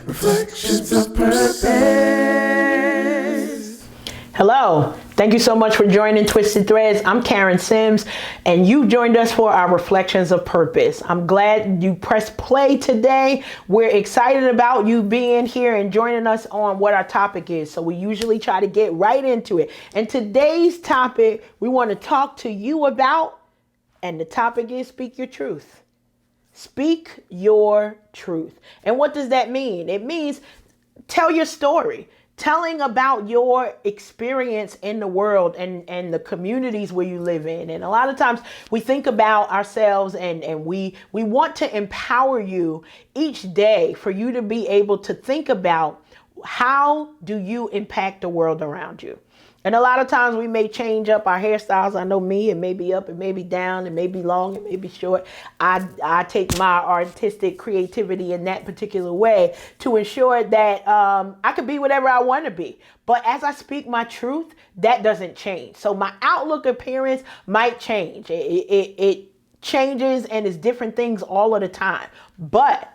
Reflections of Purpose. Hello. Thank you so much for joining Twisted Threads. I'm Karen Sims, and you joined us for our Reflections of Purpose. I'm glad you pressed play today. We're excited about you being here and joining us on what our topic is. So we usually try to get right into it. And today's topic we want to talk to you about, and the topic is Speak Your Truth. Speak your truth. And what does that mean? It means tell your story. Telling about your experience in the world and the communities where you live in. And a lot of times we think about ourselves and we want to empower you each day for you to be able to think about how do you impact the world around you. And a lot of times we may change up our hairstyles. I know me, it may be up, it may be down, it may be long, it may be short. I take my artistic creativity in that particular way to ensure that I could be whatever I want to be. But as I speak my truth, that doesn't change. So my outlook appearance might change. It changes and is different things all of the time. But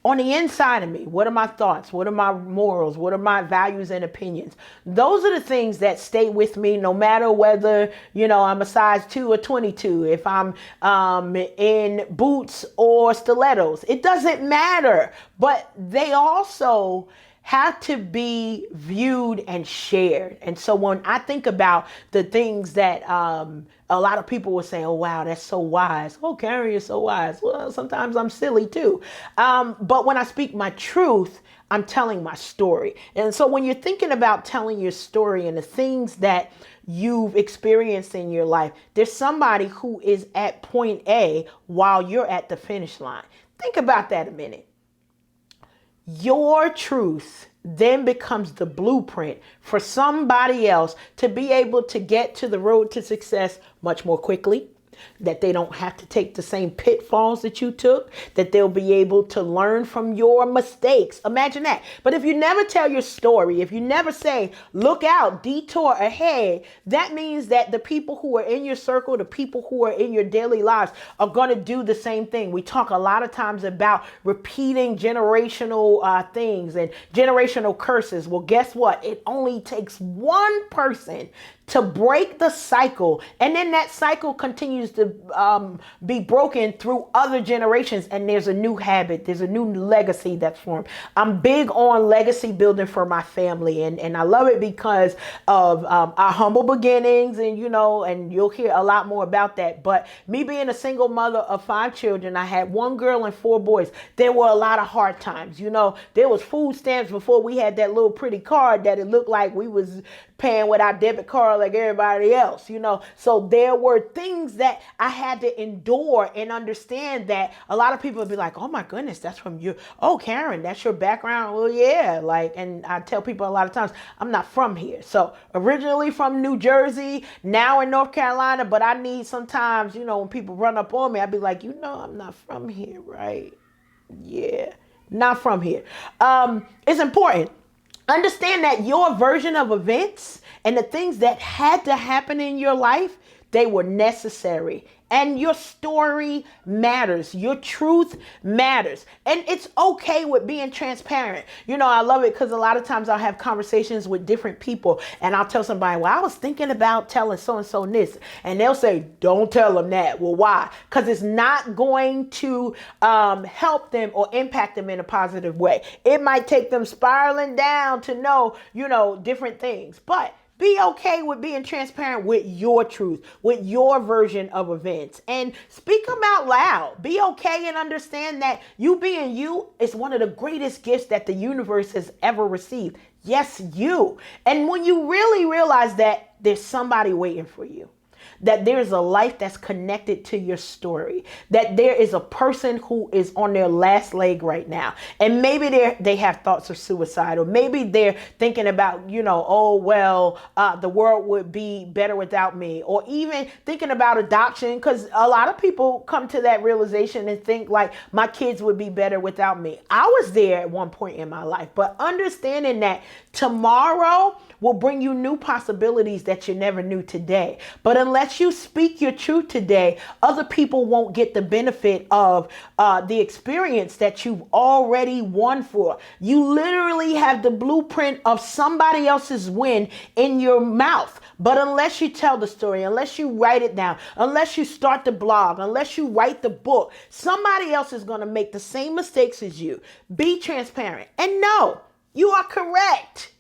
on the inside of me, what are my thoughts? What are my morals? What are my values and opinions? Those are the things that stay with me no matter whether, I'm a size 2 or 22, if I'm in boots or stilettos. It doesn't matter. But they also have to be viewed and shared. And so when I think about the things that a lot of people will say, oh, wow, that's so wise. Oh, Karen, you're so wise. Well, sometimes I'm silly too. But when I speak my truth, I'm telling my story. And so when you're thinking about telling your story and the things that you've experienced in your life, there's somebody who is at point A while you're at the finish line. Think about that a minute. Your truth then becomes the blueprint for somebody else to be able to get to the road to success much more quickly, that they don't have to take the same pitfalls that you took, that they'll be able to learn from your mistakes. Imagine that. But if you never tell your story, if you never say, look out, detour ahead, that means that the people who are in your circle, the people who are in your daily lives are going to do the same thing. We talk a lot of times about repeating generational things and generational curses. Well, guess what? It only takes one person to break the cycle, and then that cycle continues to be broken through other generations, and there's a new habit, there's a new legacy that's formed. I'm big on legacy building for my family, and I love it because of our humble beginnings, and and you'll hear a lot more about that. But me being a single mother of 5 children, I had 1 girl and 4 boys. There were a lot of hard times. There was food stamps before we had that little pretty card that it looked like we was paying with our debit card like everybody else, So there were things that I had to endure and understand that a lot of people would be like, oh my goodness, that's from you. Oh, Karen, that's your background. Well, yeah. And I tell people a lot of times, I'm not from here. So originally from New Jersey, now in North Carolina, but I need sometimes, when people run up on me, I'd be like, I'm not from here, right? Yeah, not from here. It's important. Understand that your version of events and the things that had to happen in your life, they were necessary. And your story matters. Your truth matters. And it's okay with being transparent. I love it because a lot of times I'll have conversations with different people and I'll tell somebody, well, I was thinking about telling so-and-so this. And they'll say, don't tell them that. Well, why? Because it's not going to help them or impact them in a positive way. It might take them spiraling down to know, different things. But be okay with being transparent with your truth, with your version of events, and speak them out loud. Be okay and understand that you being you is one of the greatest gifts that the universe has ever received. Yes, you. And when you really realize that there's somebody waiting for you, that there's a life that's connected to your story, that there is a person who is on their last leg right now. And maybe they have thoughts of suicide, or maybe they're thinking about, the world would be better without me, or even thinking about adoption, because a lot of people come to that realization and think like my kids would be better without me. I was there at one point in my life, but understanding that tomorrow will bring you new possibilities that you never knew today. But unless unless you speak your truth today, other people won't get the benefit of the experience that you've already won for. You literally have the blueprint of somebody else's win in your mouth. But unless you tell the story, unless you write it down, unless you start the blog, unless you write the book, somebody else is going to make the same mistakes as you. Be transparent. And no, you are correct.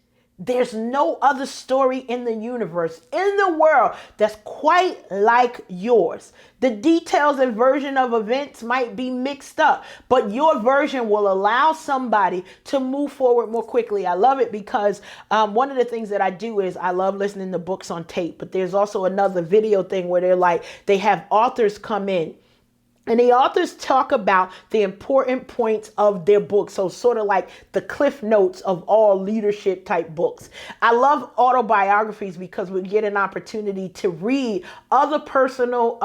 There's no other story in the universe, in the world, that's quite like yours. The details and version of events might be mixed up, but your version will allow somebody to move forward more quickly. I love it because one of the things that I do is I love listening to books on tape, but there's also another video thing where they have authors come in. And the authors talk about the important points of their book. So sort of like the cliff notes of all leadership type books. I love autobiographies because we get an opportunity to read other personal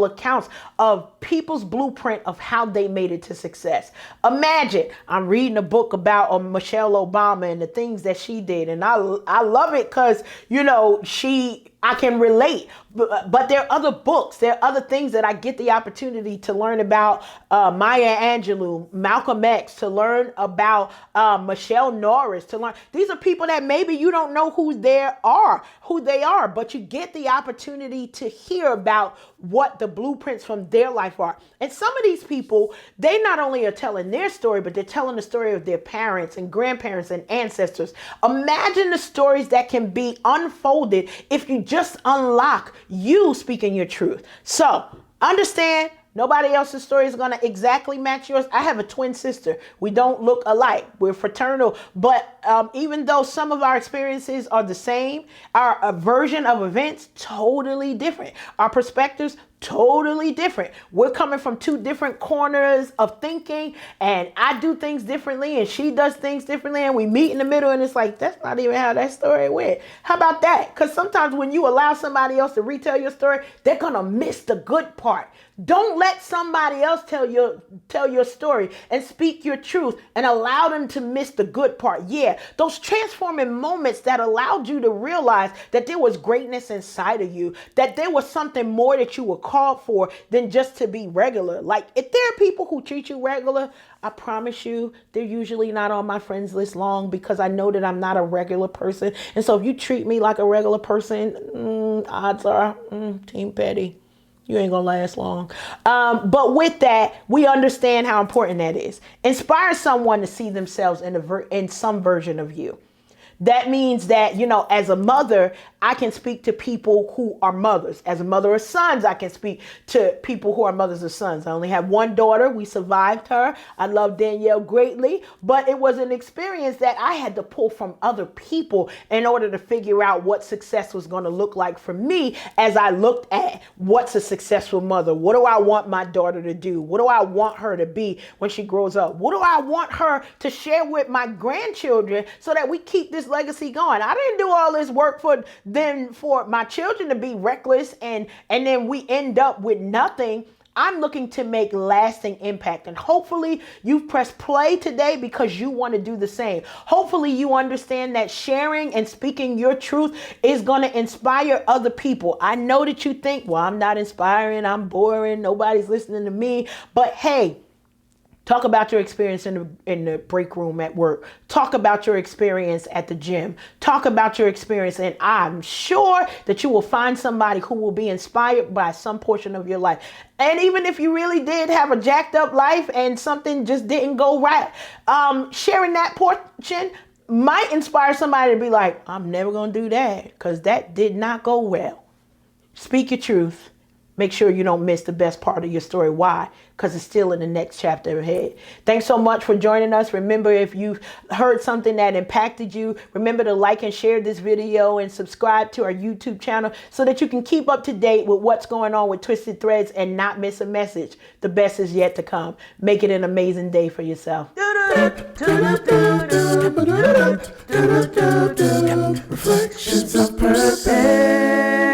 accounts of people's blueprint of how they made it to success. Imagine I'm reading a book about Michelle Obama and the things that she did. And I love it because, I can relate, but there are other books. There are other things that I get the opportunity to learn about. Maya Angelou, Malcolm X, to learn about Michelle Norris, to learn. These are people that maybe you don't know who they are, but you get the opportunity to hear about what the blueprints from their life are. And some of these people, they not only are telling their story, but they're telling the story of their parents and grandparents and ancestors. Imagine the stories that can be unfolded if you just unlock you speaking your truth. So understand, nobody else's story is going to exactly match yours. I have a twin sister. We don't look alike. We're fraternal. But even though some of our experiences are the same, our version of events totally different. Our perspectives totally different. We're coming from two different corners of thinking, and I do things differently and she does things differently, and we meet in the middle and it's like, that's not even how that story went. How about that? Because sometimes when you allow somebody else to retell your story, they're going to miss the good part. Don't let somebody else tell your story and speak your truth and allow them to miss the good part. Yeah, those transforming moments that allowed you to realize that there was greatness inside of you, that there was something more that you were called for than just to be regular. Like, if there are people who treat you regular, I promise you, they're usually not on my friends list long, because I know that I'm not a regular person. And so if you treat me like a regular person, odds are, Team Petty, you ain't gonna last long. But with that, we understand how important that is. Inspire someone to see themselves in some version of you. That means that, as a mother, I can speak to people who are mothers. As a mother of sons, I can speak to people who are mothers of sons. I only have one daughter. We survived her. I love Danielle greatly, but it was an experience that I had to pull from other people in order to figure out what success was going to look like for me as I looked at what's a successful mother. What do I want my daughter to do? What do I want her to be when she grows up? What do I want her to share with my grandchildren so that we keep this legacy going? I didn't do all this work for my children to be reckless and then we end up with nothing. I'm looking to make lasting impact, and hopefully you've pressed play today because you want to do the same. Hopefully you understand that sharing and speaking your truth is going to inspire other people. I know that you think, well, I'm not inspiring, I'm boring, nobody's listening to me, but hey, talk about your experience in the break room at work. Talk about your experience at the gym. Talk about your experience, and I'm sure that you will find somebody who will be inspired by some portion of your life. And even if you really did have a jacked up life and something just didn't go right, sharing that portion might inspire somebody to be like, I'm never going to do that because that did not go well. Speak your truth. Make sure you don't miss the best part of your story. Why? Because it's still in the next chapter ahead. Thanks so much for joining us. Remember, if you heard something that impacted you, remember to like and share this video and subscribe to our YouTube channel so that you can keep up to date with what's going on with Twisted Threads and not miss a message. The best is yet to come. Make it an amazing day for yourself. Reflections of purpose.